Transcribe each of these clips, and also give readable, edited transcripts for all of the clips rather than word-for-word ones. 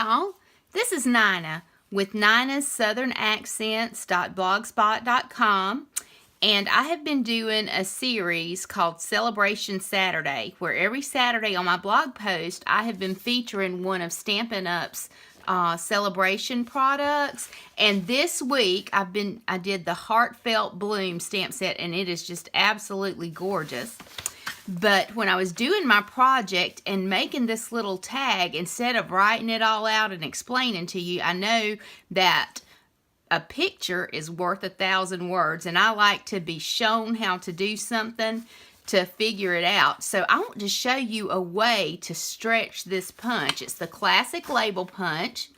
y'all, this is Nina with ninassouthernaccents.blogspot.com, and I have been doing a series called Celebration Saturday, where every Saturday on my blog post I have been featuring one of Stampin' Up's celebration products. And this week I did the Heartfelt Bloom stamp set, and it is just absolutely gorgeous. But when I was doing my project and making this little tag, instead of writing it all out and explaining to you, I know that a picture is worth 1,000 words, and I like to be shown how to do something to figure it out. So I want to show you a way to stretch this punch. It's the classic label punch,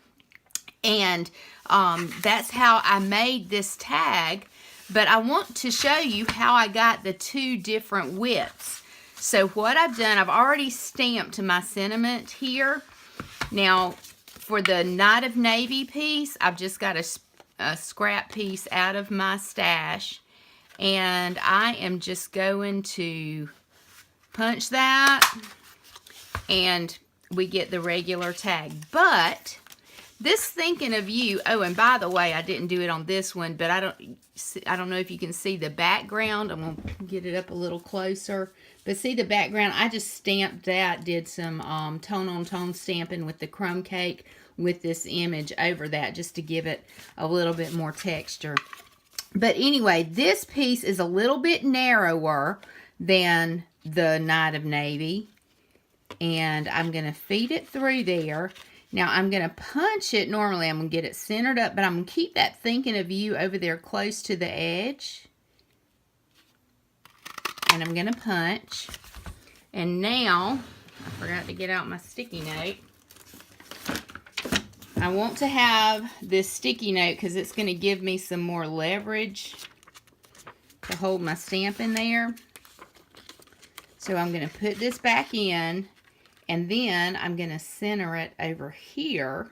and that's how I made this tag. But I want to show you how I got the two different widths. So what I've done, I've already stamped my sentiment here. Now, for the Night of Navy piece, I've just got a scrap piece out of my stash. And I am just going to punch that, and we get the regular tag. But this Thinking of You, oh, and by the way, I didn't do it on this one, but I don't know if you can see the background. I'm going to get it up a little closer. But see the background? I just stamped that, did some tone-on-tone stamping with the crumb cake with this image over that, just to give it a little bit more texture. But anyway, this piece is a little bit narrower than the Night of Navy. And I'm going to feed it through there. Now, I'm going to punch it. Normally, I'm going to get it centered up, but I'm going to keep that Thinking of You over there close to the edge. And I'm going to punch. And now, I forgot to get out my sticky note. I want to have this sticky note because it's going to give me some more leverage to hold my stamp in there. So I'm going to put this back in, and then I'm going to center it over here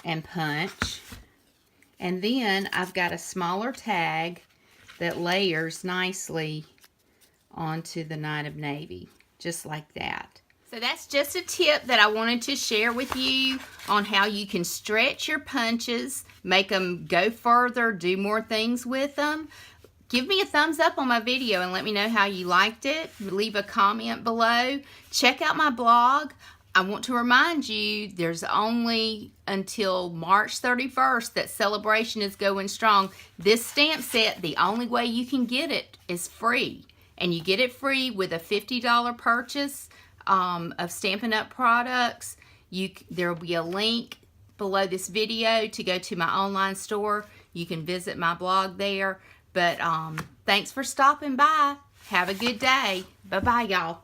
and punch. And then I've got a smaller tag that layers nicely onto the Night of Navy, just like that. So that's just a tip that I wanted to share with you on how you can stretch your punches, make them go further, do more things with them. Give me a thumbs up on my video and let me know how you liked it. Leave a comment below. Check out my blog. I want to remind you, there's only until March 31st that Celebration is going strong. This stamp set, the only way you can get it is free. And you get it free with a $50 purchase of Stampin' Up products. There will be a link below this video to go to my online store. You can visit my blog there. But thanks for stopping by. Have a good day. Bye-bye, y'all.